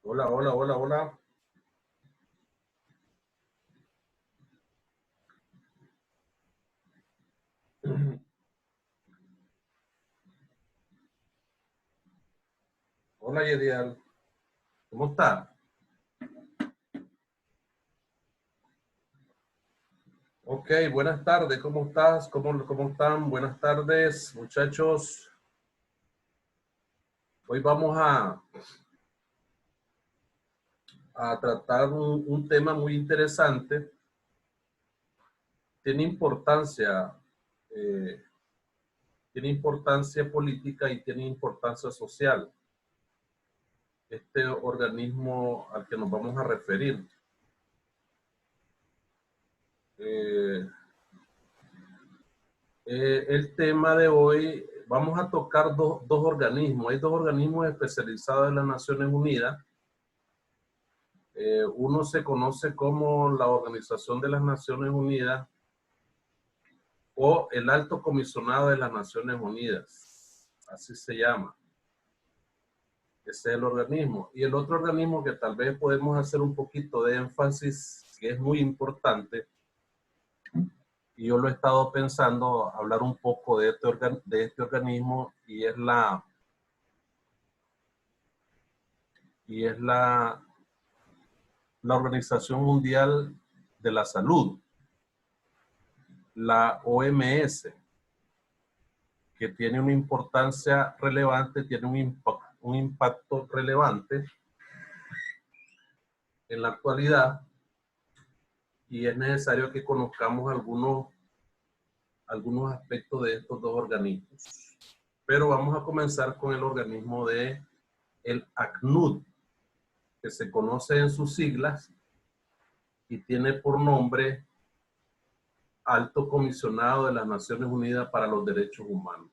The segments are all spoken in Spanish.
Hola, hola, hola, hola. Hola, Yedial. ¿Cómo está? Ok, buenas tardes. ¿Cómo estás? ¿Cómo están? Buenas tardes, muchachos. Hoy vamos a tratar un tema muy interesante. Tiene importancia, eh, tiene importancia política y tiene importancia social. Este organismo al que nos vamos a referir. Eh, el tema de hoy, vamos a tocar dos organismos. Hay dos organismos especializados en las Naciones Unidas. Uno se conoce como la Organización de las Naciones Unidas o el Alto Comisionado de las Naciones Unidas. Así se llama. Ese es el organismo. Y el otro organismo que tal vez podemos hacer un poquito de énfasis, que es muy importante, y yo lo he estado pensando, hablar un poco de este organismo, y es la Organización Mundial de la Salud, la OMS, que tiene una importancia relevante, tiene un impacto relevante en la actualidad, y es necesario que conozcamos algunos aspectos de estos dos organismos. Pero vamos a comenzar con el organismo de el ACNUD, que se conoce en sus siglas y tiene por nombre Alto Comisionado de las Naciones Unidas para los Derechos Humanos.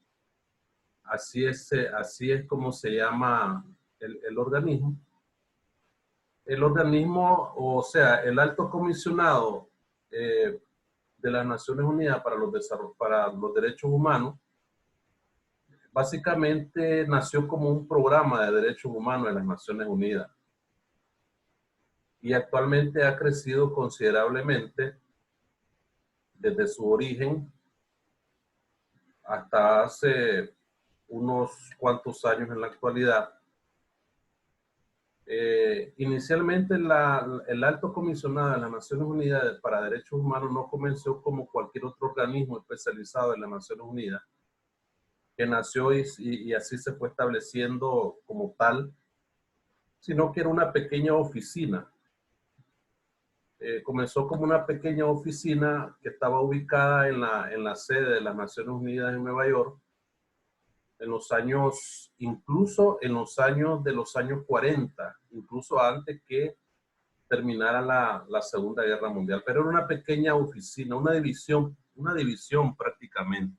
Así es como se llama el organismo. El organismo, o sea, el Alto Comisionado de las Naciones Unidas para los Derechos Humanos, básicamente nació como un programa de derechos humanos de las Naciones Unidas y actualmente ha crecido considerablemente desde su origen hasta hace unos cuantos años en la actualidad. Inicialmente el Alto Comisionado de las Naciones Unidas para Derechos Humanos no comenzó como cualquier otro organismo especializado en las Naciones Unidas, que nació y así se fue estableciendo como tal, sino que era una pequeña oficina. Comenzó como una pequeña oficina que estaba ubicada en la sede de las Naciones Unidas en Nueva York, en los años, incluso en los años 40, incluso antes que terminara la Segunda Guerra Mundial. Pero era una pequeña oficina, una división prácticamente.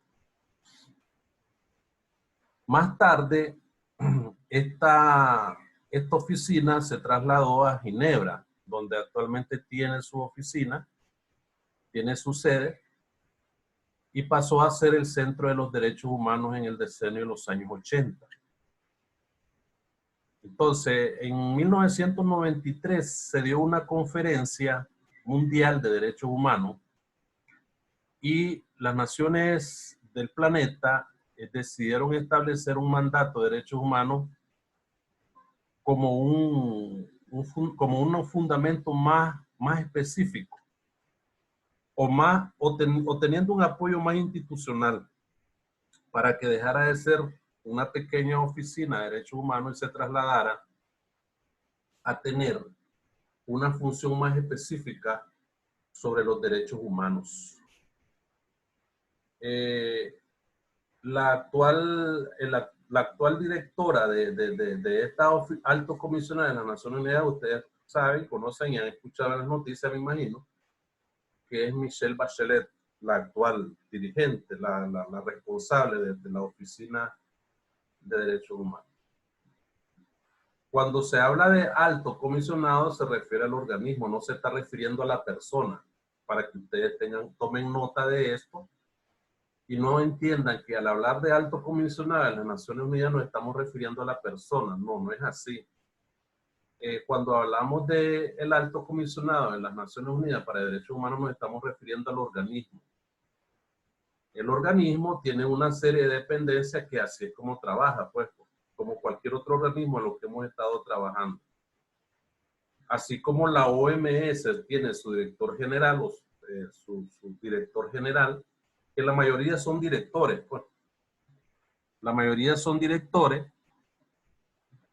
Más tarde, esta, esta oficina se trasladó a Ginebra, donde actualmente tiene su oficina, tiene su sede, y pasó a ser el centro de los derechos humanos en el decenio de los años 80. Entonces, en 1993 se dio una conferencia mundial de derechos humanos y las naciones del planeta decidieron establecer un mandato de derechos humanos como como un fundamento más específico o teniendo un apoyo más institucional para que dejara de ser una pequeña oficina de derechos humanos y se trasladara a tener una función más específica sobre los derechos humanos. Eh, la actual directora de esta alto comisionada de las Naciones Unidas, ustedes saben, conocen y han escuchado las noticias, me imagino, que es Michelle Bachelet, la actual dirigente, la responsable de la Oficina de Derechos Humanos. Cuando se habla de alto comisionado se refiere al organismo, no se está refiriendo a la persona, para que ustedes tomen nota de esto y no entiendan que al hablar de alto comisionado de las Naciones Unidas nos estamos refiriendo a la persona. No, no es así. cuando hablamos del alto comisionado de las Naciones Unidas para Derechos Humanos, nos estamos refiriendo al organismo. El organismo tiene una serie de dependencias que así es como trabaja, pues, como cualquier otro organismo en lo que hemos estado trabajando. Así como la OMS tiene su director general, su director general, que la mayoría son directores, pues. La mayoría son directores.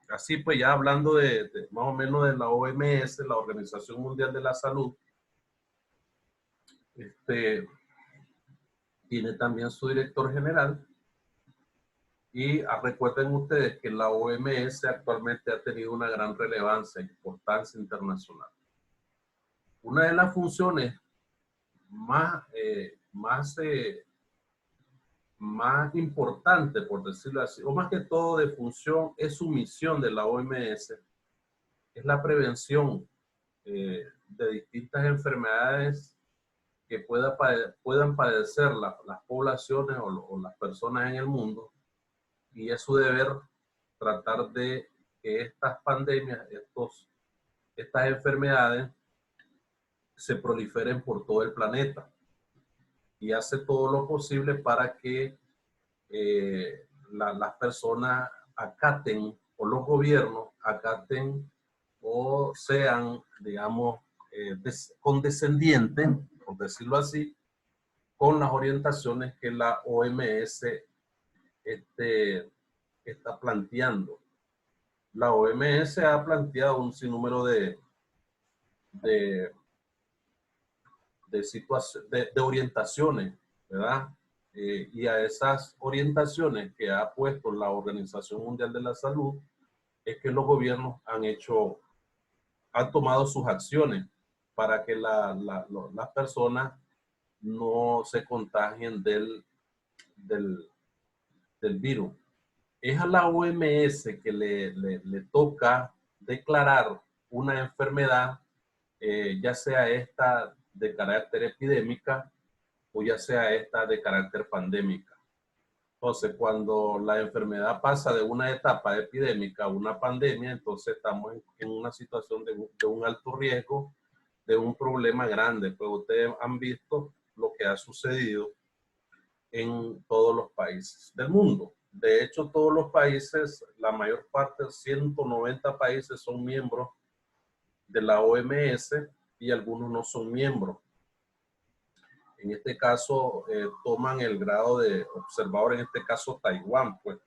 Así pues, ya hablando de más o menos de la OMS, la Organización Mundial de la Salud, tiene también su director general. Y recuerden ustedes que la OMS actualmente ha tenido una gran relevancia e importancia internacional. Una de las funciones más importante, por decirlo así, o más que todo de función, es su misión de la OMS, es la prevención de distintas enfermedades que puedan padecer las poblaciones o las personas en el mundo, y es su deber tratar de que estas pandemias, estas enfermedades se proliferen por todo el planeta, y hace todo lo posible para que las personas acaten, o los gobiernos acaten, o sean, digamos, condescendientes, por decirlo así, con las orientaciones que la OMS está planteando. La OMS ha planteado un sinnúmero de orientaciones, ¿verdad? Y a esas orientaciones que ha puesto la Organización Mundial de la Salud es que los gobiernos han tomado sus acciones para que las personas no se contagien del virus. Es a la OMS que le toca declarar una enfermedad, ya sea esta de carácter epidémica o ya sea esta de carácter pandémica. Entonces, cuando la enfermedad pasa de una etapa epidémica a una pandemia, entonces estamos en una situación de un alto riesgo, de un problema grande. Pues ustedes han visto lo que ha sucedido en todos los países del mundo. De hecho, todos los países, la mayor parte, 190 países son miembros de la OMS y algunos no son miembros. En este caso, toman el grado de observador, en este caso Taiwán. Pues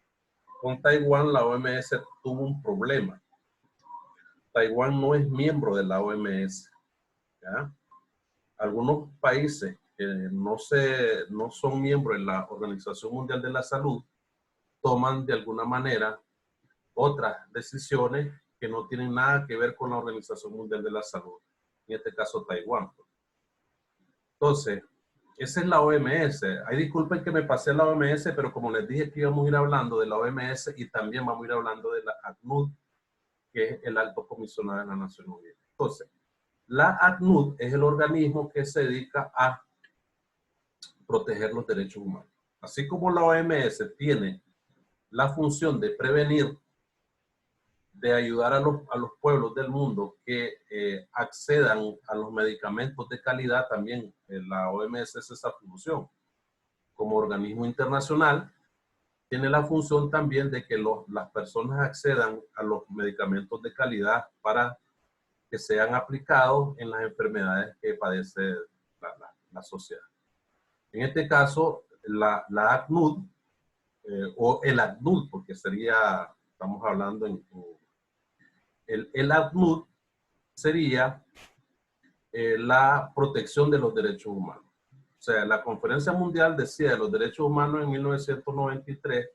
con Taiwán la OMS tuvo un problema. Taiwán no es miembro de la OMS, ¿ya? Algunos países que no son miembros de la Organización Mundial de la Salud toman de alguna manera otras decisiones que no tienen nada que ver con la Organización Mundial de la Salud, en este caso Taiwán. Entonces, esa es la OMS. Ay, disculpen que me pasé a la OMS, pero como les dije que íbamos a ir hablando de la OMS y también vamos a ir hablando de la ACNUD, que es el Alto Comisionado de las Naciones Unidas. Entonces, la ACNUD es el organismo que se dedica a proteger los derechos humanos. Así como la OMS tiene la función de prevenir, de ayudar a los pueblos del mundo que accedan a los medicamentos de calidad, también la OMS es esa función. Como organismo internacional, tiene la función también de que las personas accedan a los medicamentos de calidad para que sean aplicados en las enfermedades que padece la sociedad. En este caso, la ACNUD, o el ACNUD, porque estamos hablando el ACNUD sería la protección de los derechos humanos. O sea, la Conferencia Mundial decía de los Derechos Humanos en 1993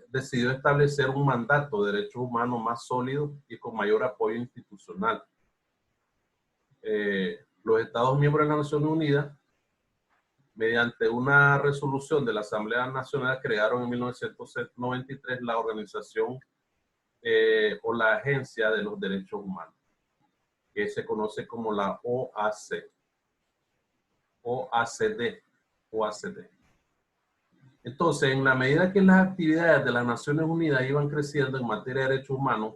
decidió establecer un mandato de derechos humanos más sólido y con mayor apoyo institucional. Los Estados miembros de las Naciones Unidas, mediante una resolución de la Asamblea Nacional, crearon en 1993 la organización o la Agencia de los Derechos Humanos, que se conoce como la OAC, OACD. Entonces, en la medida que las actividades de las Naciones Unidas iban creciendo en materia de derechos humanos,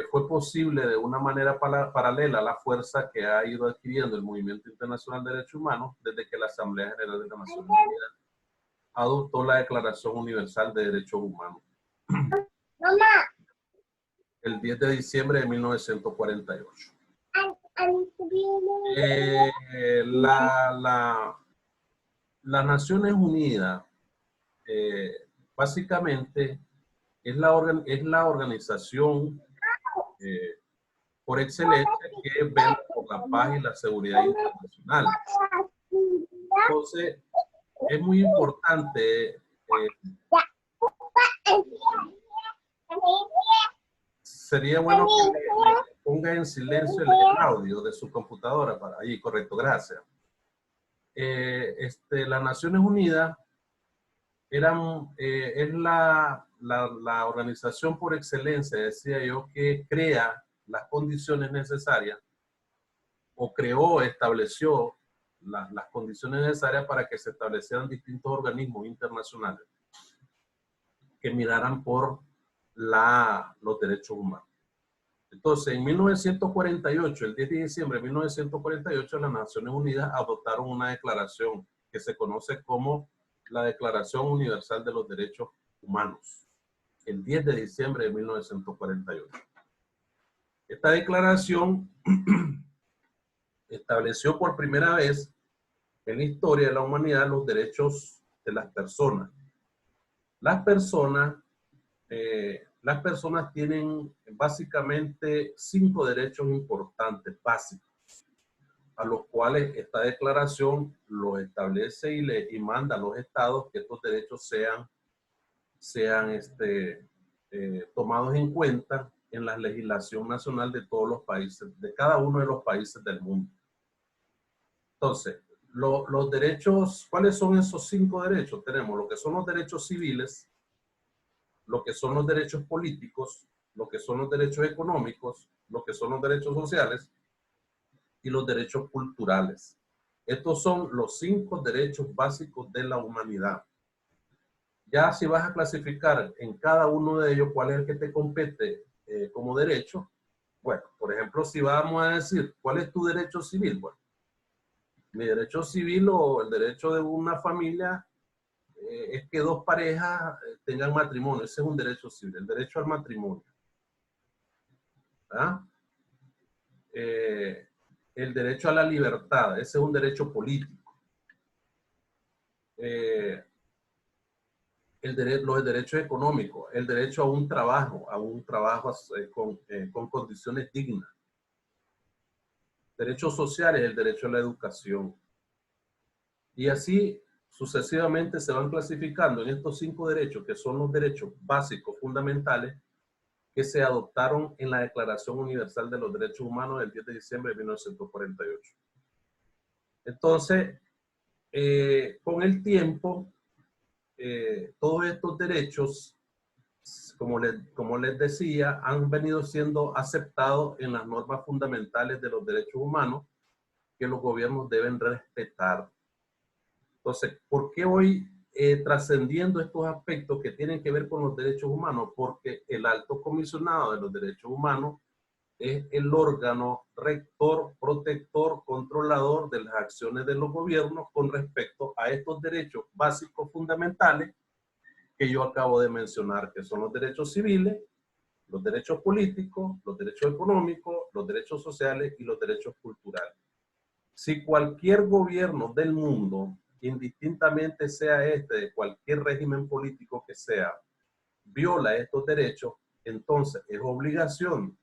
fue posible de una manera paralela a la fuerza que ha ido adquiriendo el movimiento internacional de derechos humanos desde que la Asamblea General de las Naciones Unidas adoptó la Declaración Universal de Derechos Humanos el 10 de diciembre de 1948. Las Naciones Unidas básicamente es la organización por excelencia que vela por la paz y la seguridad internacional. Entonces, es muy importante sería bueno que le ponga en silencio el audio de su computadora para ahí, correcto, gracias. Las Naciones Unidas es la organización por excelencia, decía yo, que crea las condiciones necesarias o estableció las condiciones necesarias para que se establecieran distintos organismos internacionales que miraran por los derechos humanos. Entonces, en 1948, el 10 de diciembre de 1948, las Naciones Unidas adoptaron una declaración que se conoce como la Declaración Universal de los Derechos Humanos, el 10 de diciembre de 1948. Esta declaración estableció por primera vez en la historia de la humanidad los derechos de las personas. Las personas tienen básicamente 5 derechos importantes, básicos, a los cuales esta declaración los establece y manda a los estados que estos derechos sean tomados en cuenta en la legislación nacional de todos los países, de cada uno de los países del mundo. Entonces, los derechos, ¿cuáles son esos 5 derechos? Tenemos lo que son los derechos civiles, lo que son los derechos políticos, lo que son los derechos económicos, lo que son los derechos sociales y los derechos culturales. Estos son los 5 derechos básicos de la humanidad. Ya si vas a clasificar en cada uno de ellos cuál es el que te compete como derecho, bueno, por ejemplo, si vamos a decir, ¿cuál es tu derecho civil? Bueno, mi derecho civil o el derecho de una familia es que 2 parejas tengan matrimonio. Ese es un derecho civil, el derecho al matrimonio. ¿Ah? El derecho a la libertad, ese es un derecho político. Los derechos económicos, el derecho a un trabajo con condiciones dignas. Derechos sociales, el derecho a la educación. Y así sucesivamente se van clasificando en estos 5 derechos, que son los derechos básicos, fundamentales, que se adoptaron en la Declaración Universal de los Derechos Humanos del 10 de diciembre de 1948. Entonces, con el tiempo, todos estos derechos, como les decía, han venido siendo aceptados en las normas fundamentales de los derechos humanos que los gobiernos deben respetar. Entonces, ¿por qué hoy trascendiendo estos aspectos que tienen que ver con los derechos humanos? Porque el Alto Comisionado de los Derechos Humanos es el órgano rector, protector, controlador de las acciones de los gobiernos con respecto a estos derechos básicos fundamentales que yo acabo de mencionar, que son los derechos civiles, los derechos políticos, los derechos económicos, los derechos sociales y los derechos culturales. Si cualquier gobierno del mundo, indistintamente sea de cualquier régimen político que sea, viola estos derechos, entonces es obligación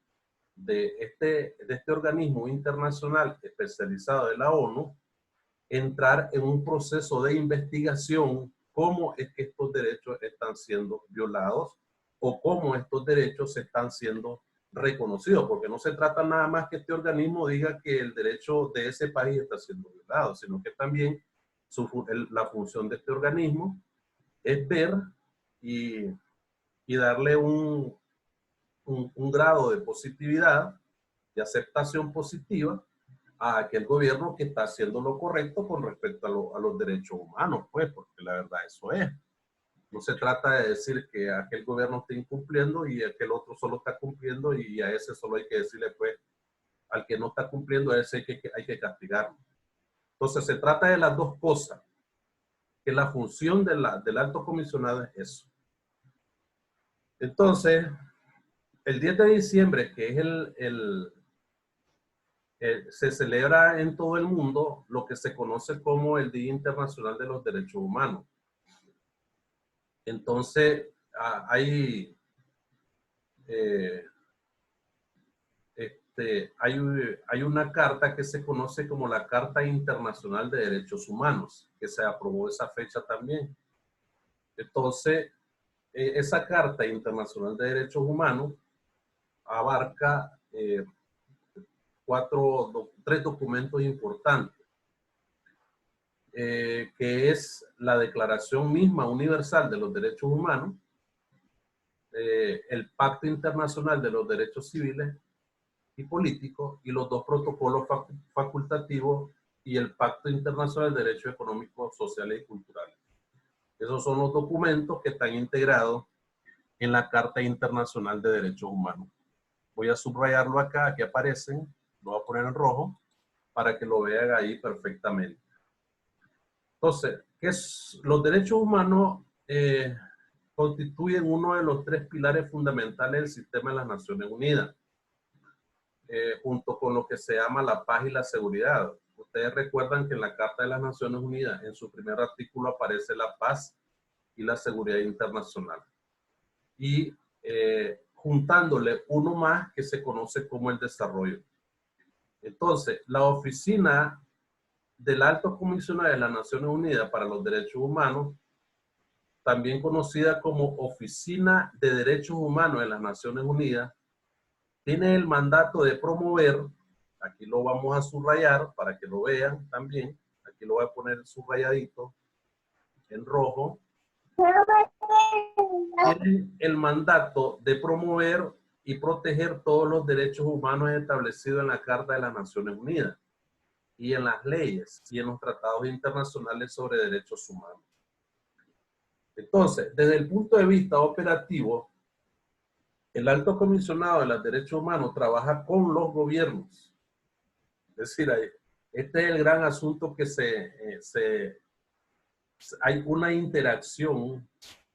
de este organismo internacional especializado de la ONU entrar en un proceso de investigación cómo es que estos derechos están siendo violados o cómo estos derechos están siendo reconocidos, porque no se trata nada más que este organismo diga que el derecho de ese país está siendo violado, sino que también la función de este organismo es ver y darle un grado de positividad, de aceptación positiva a aquel gobierno que está haciendo lo correcto con respecto a los derechos humanos, pues, porque la verdad eso es. No se trata de decir que aquel gobierno está incumpliendo y aquel otro solo está cumpliendo y a ese solo hay que decirle, pues, al que no está cumpliendo, a ese hay que castigarlo. Entonces, se trata de las dos cosas, que la función del alto comisionado es eso. Entonces, el 10 de diciembre, que es se celebra en todo el mundo lo que se conoce como el Día Internacional de los Derechos Humanos. Entonces, hay una carta que se conoce como la Carta Internacional de Derechos Humanos, que se aprobó esa fecha también. Entonces, esa Carta Internacional de Derechos Humanos abarca tres documentos importantes, que es la Declaración misma universal de los derechos humanos, el Pacto Internacional de los Derechos Civiles y Políticos y los dos protocolos facultativos y el Pacto Internacional de Derechos Económicos, Sociales y Culturales. Esos son los documentos que están integrados en la Carta Internacional de Derechos Humanos. Voy a subrayarlo acá, aquí aparecen, lo voy a poner en rojo para que lo vean ahí perfectamente. Entonces, los derechos humanos constituyen uno de los tres pilares fundamentales del sistema de las Naciones Unidas, junto con lo que se llama la paz y la seguridad. Ustedes recuerdan que en la Carta de las Naciones Unidas, en su primer artículo, aparece la paz y la seguridad internacional. Y juntándole uno más que se conoce como el desarrollo. Entonces, la oficina del Alto Comisionado de las Naciones Unidas para los Derechos Humanos, también conocida como Oficina de Derechos Humanos de las Naciones Unidas, tiene el mandato de promover, aquí lo vamos a subrayar para que lo vean también, aquí lo voy a poner subrayadito en rojo, tiene el mandato de promover y proteger todos los derechos humanos establecidos en la Carta de las Naciones Unidas y en las leyes y en los tratados internacionales sobre derechos humanos. Entonces, desde el punto de vista operativo, el Alto Comisionado de los Derechos Humanos trabaja con los gobiernos. Es decir, este es el gran asunto que hay una interacción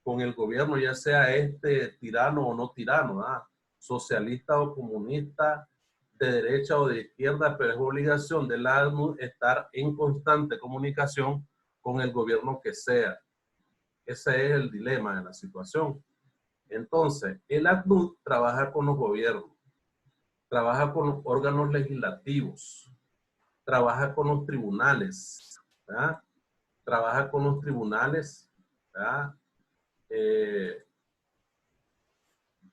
con el gobierno, ya sea tirano o no tirano, socialista o comunista, de derecha o de izquierda, pero es obligación de la ACNUD estar en constante comunicación con el gobierno que sea. Ese es el dilema de la situación. Entonces, el ACNUD trabaja con los gobiernos, trabaja con los órganos legislativos, trabaja con los tribunales, ¿verdad? Trabaja con los tribunales, ¿verdad?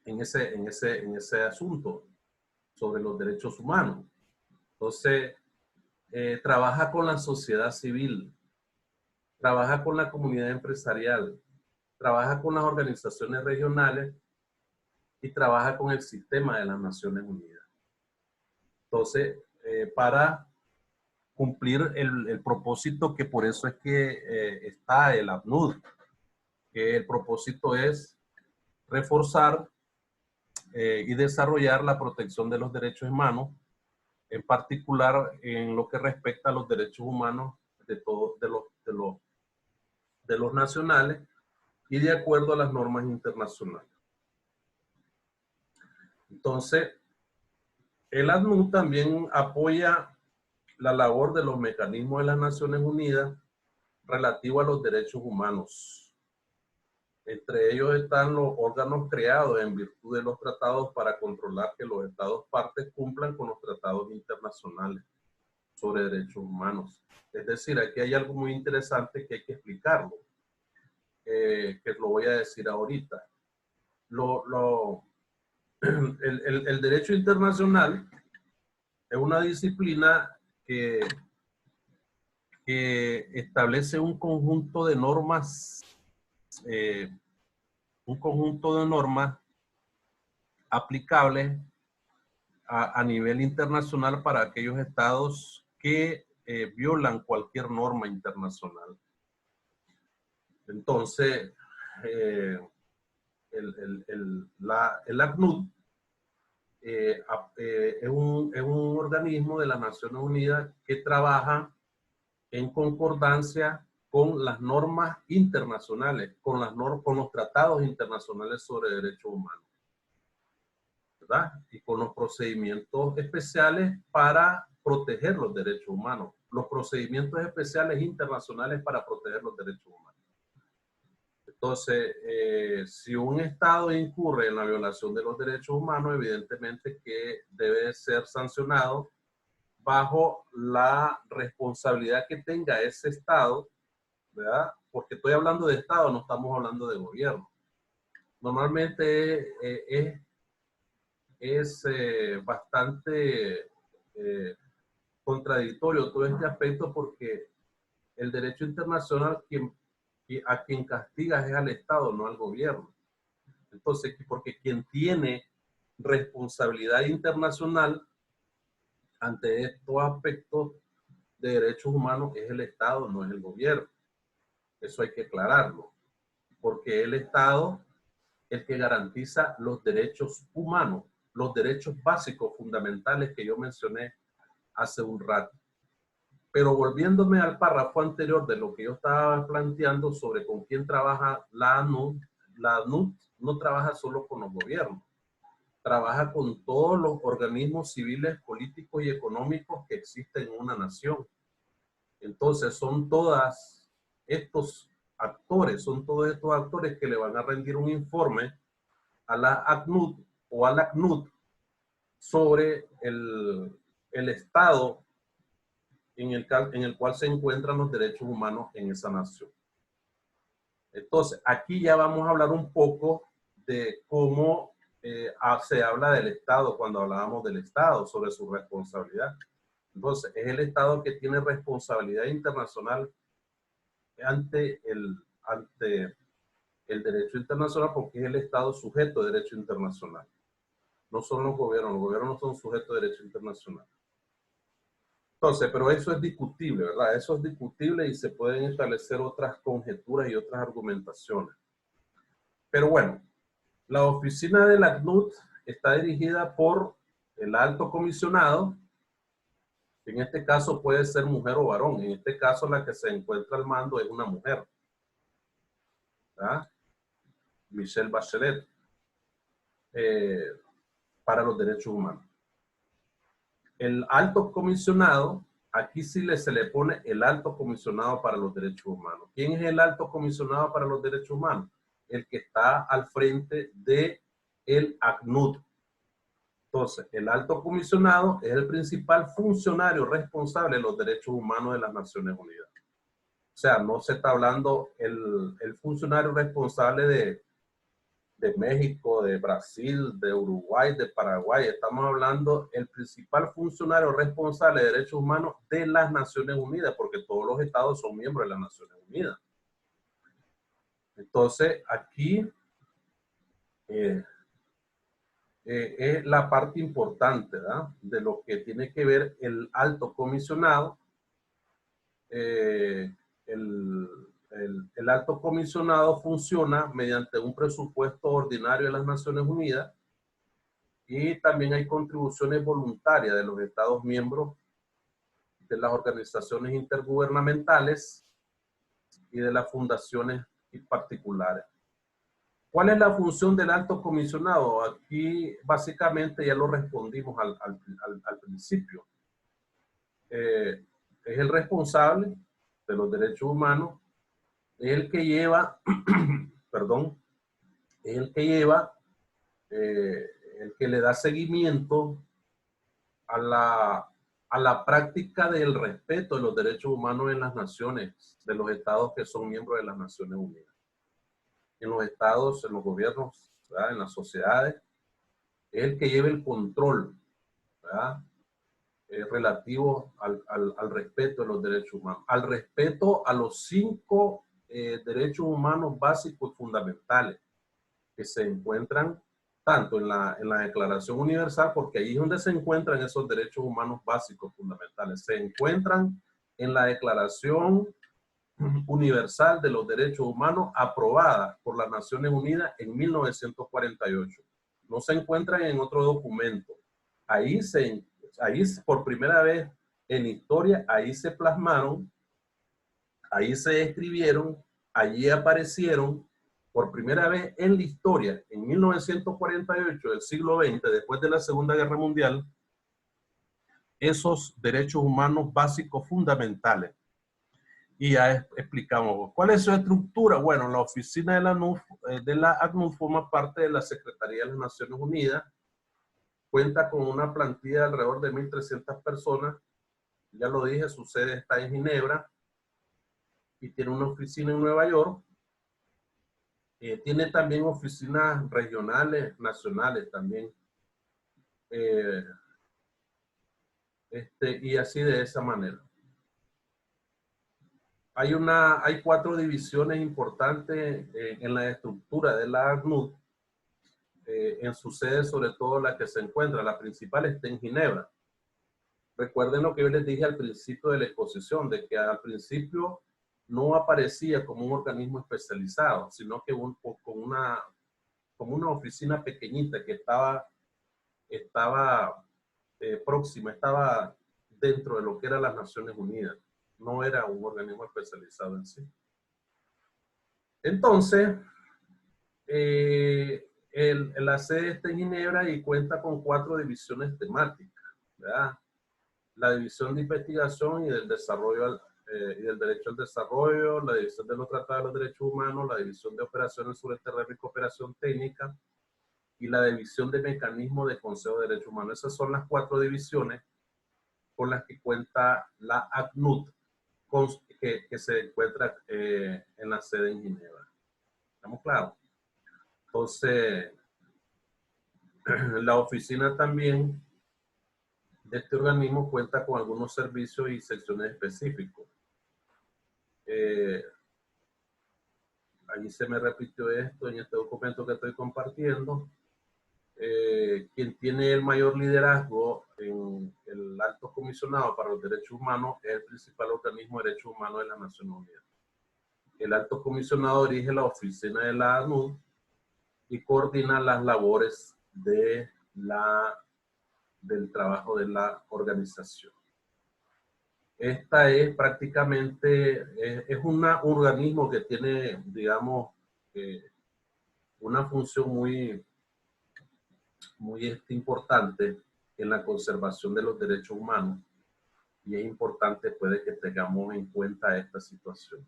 En ese asunto sobre los derechos humanos. Entonces, trabaja con la sociedad civil, trabaja con la comunidad empresarial, trabaja con las organizaciones regionales y trabaja con el sistema de las Naciones Unidas. Entonces, para cumplir el propósito, que por eso es que está el ACNUD, que el propósito es reforzar y desarrollar la protección de los derechos humanos, en particular en lo que respecta a los derechos humanos de los nacionales y de acuerdo a las normas internacionales. Entonces, el ACNUD también apoya la labor de los mecanismos de las Naciones Unidas relativo a los derechos humanos. Entre ellos están los órganos creados en virtud de los tratados para controlar que los estados partes cumplan con los tratados internacionales sobre derechos humanos. Es decir, aquí hay algo muy interesante que hay que explicarlo, que lo voy a decir ahorita. El derecho internacional es una disciplina que establece un conjunto de normas aplicables a nivel internacional para aquellos estados que violan cualquier norma internacional. Entonces, el ACNUD es un organismo de las Naciones Unidas que trabaja en concordancia con las normas internacionales, con los tratados internacionales sobre derechos humanos, ¿verdad? Y con los procedimientos especiales para proteger los derechos humanos, los procedimientos especiales internacionales para proteger los derechos humanos. Entonces, si un Estado incurre en la violación de los derechos humanos, evidentemente que debe ser sancionado bajo la responsabilidad que tenga ese Estado, ¿verdad? Porque estoy hablando de Estado, no estamos hablando de gobierno. Normalmente es bastante contradictorio todo este aspecto porque el derecho internacional a quien castiga es al Estado, no al gobierno. Entonces, porque quien tiene responsabilidad internacional ante estos aspectos de derechos humanos es el Estado, no es el gobierno. Eso hay que aclararlo, porque el Estado es el que garantiza los derechos humanos, los derechos básicos fundamentales que yo mencioné hace un rato. Pero volviéndome al párrafo anterior de lo que yo estaba planteando sobre con quién trabaja la ACNUD no trabaja solo con los gobiernos, trabaja con todos los organismos civiles, políticos y económicos que existen en una nación. Entonces son todos estos actores que le van a rendir un informe a la ACNUD o a la ACNUD sobre el estado en el cual se encuentran los derechos humanos en esa nación. Entonces, aquí ya vamos a hablar un poco de cómo se habla del Estado cuando hablábamos del Estado, sobre su responsabilidad. Entonces, es el Estado que tiene responsabilidad internacional ante el derecho internacional porque es el Estado sujeto de derecho internacional. No son los gobiernos no son sujetos de derecho internacional. Entonces, pero eso es discutible, ¿verdad? Eso es discutible y se pueden establecer otras conjeturas y otras argumentaciones. Pero bueno, la oficina de la ACNUD está dirigida por el alto comisionado. En este caso puede ser mujer o varón. En este caso la que se encuentra al mando es una mujer, ¿verdad? Michelle Bachelet, para los derechos humanos. El alto comisionado, aquí sí se le pone el alto comisionado para los derechos humanos. ¿Quién es el alto comisionado para los derechos humanos? El que está al frente de el ACNUD. Entonces, el alto comisionado es el principal funcionario responsable de los derechos humanos de las Naciones Unidas. O sea, no se está hablando el funcionario responsable de México, de Brasil, de Uruguay, de Paraguay. Estamos hablando el principal funcionario responsable de derechos humanos de las Naciones Unidas, porque todos los estados son miembros de las Naciones Unidas. Entonces, aquí es la parte importante, ¿verdad?, de lo que tiene que ver el alto comisionado. El alto comisionado funciona mediante un presupuesto ordinario de las Naciones Unidas y también hay contribuciones voluntarias de los Estados miembros, de las organizaciones intergubernamentales y de las fundaciones particulares. ¿Cuál es la función del alto comisionado? Aquí básicamente ya lo respondimos al principio. Es el responsable de los derechos humanos, es el que lleva, perdón, es el que lleva, el que le da seguimiento a la práctica del respeto de los derechos humanos en las naciones, de los estados que son miembros de las Naciones Unidas. En los estados, en los gobiernos, ¿verdad?, en las sociedades, es el que lleva el control, ¿verdad?, relativo al respeto de los derechos humanos, al respeto a los 5 derechos humanos básicos y fundamentales que se encuentran tanto en la Declaración Universal, porque ahí es donde se encuentran esos derechos humanos básicos fundamentales. Se encuentran en la Declaración Universal de los Derechos Humanos aprobada por las Naciones Unidas en 1948. No se encuentran en otro documento. Ahí por primera vez en historia, ahí se plasmaron, ahí se escribieron, allí aparecieron por primera vez en la historia, en 1948 del siglo XX, después de la Segunda Guerra Mundial, esos derechos humanos básicos fundamentales. Y ya explicamos cuál es su estructura. Bueno, la oficina de la ACNUD forma parte de la Secretaría de las Naciones Unidas, cuenta con una plantilla de alrededor de 1.300 personas, ya lo dije, su sede está en Ginebra y tiene una oficina en Nueva York. Tiene también oficinas regionales, nacionales también. Y así de esa manera. Hay 4 divisiones importantes en la estructura de la ACNUD. En su sede, sobre todo la que se encuentra, la principal está en Ginebra. Recuerden lo que yo les dije al principio de la exposición, de que al principio no aparecía como un organismo especializado, sino que como una oficina pequeñita que estaba próxima, estaba dentro de lo que eran las Naciones Unidas. No era un organismo especializado en sí. Entonces, la sede está en Ginebra y cuenta con 4 divisiones temáticas, ¿verdad? La división de investigación y del desarrollo y del derecho al desarrollo, la división de los tratados de los derechos humanos, la división de operaciones sobre el terreno y cooperación técnica y la división de mecanismos de consejo de derechos humanos. Esas son las 4 divisiones con las que cuenta la ACNUD, que se encuentra en la sede en Ginebra. ¿Estamos claros? Entonces, la oficina también de este organismo cuenta con algunos servicios y secciones específicos. Allí se me repitió esto en este documento que estoy compartiendo. Quien tiene el mayor liderazgo en el Alto Comisionado para los Derechos Humanos es el principal organismo de derechos humanos de las Naciones Unidas. El Alto Comisionado dirige la oficina de la ACNUD y coordina las labores del trabajo de la organización. Esta es prácticamente, es un organismo que tiene, digamos, una función muy importante en la conservación de los derechos humanos, y es importante puede que tengamos en cuenta esta situación.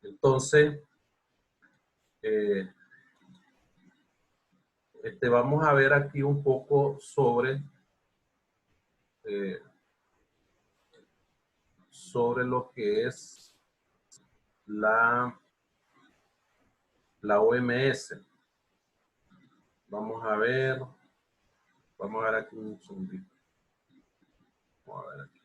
Entonces, vamos a ver aquí un poco sobre lo que es la OMS. Vamos a ver aquí un segundito. Vamos a ver aquí.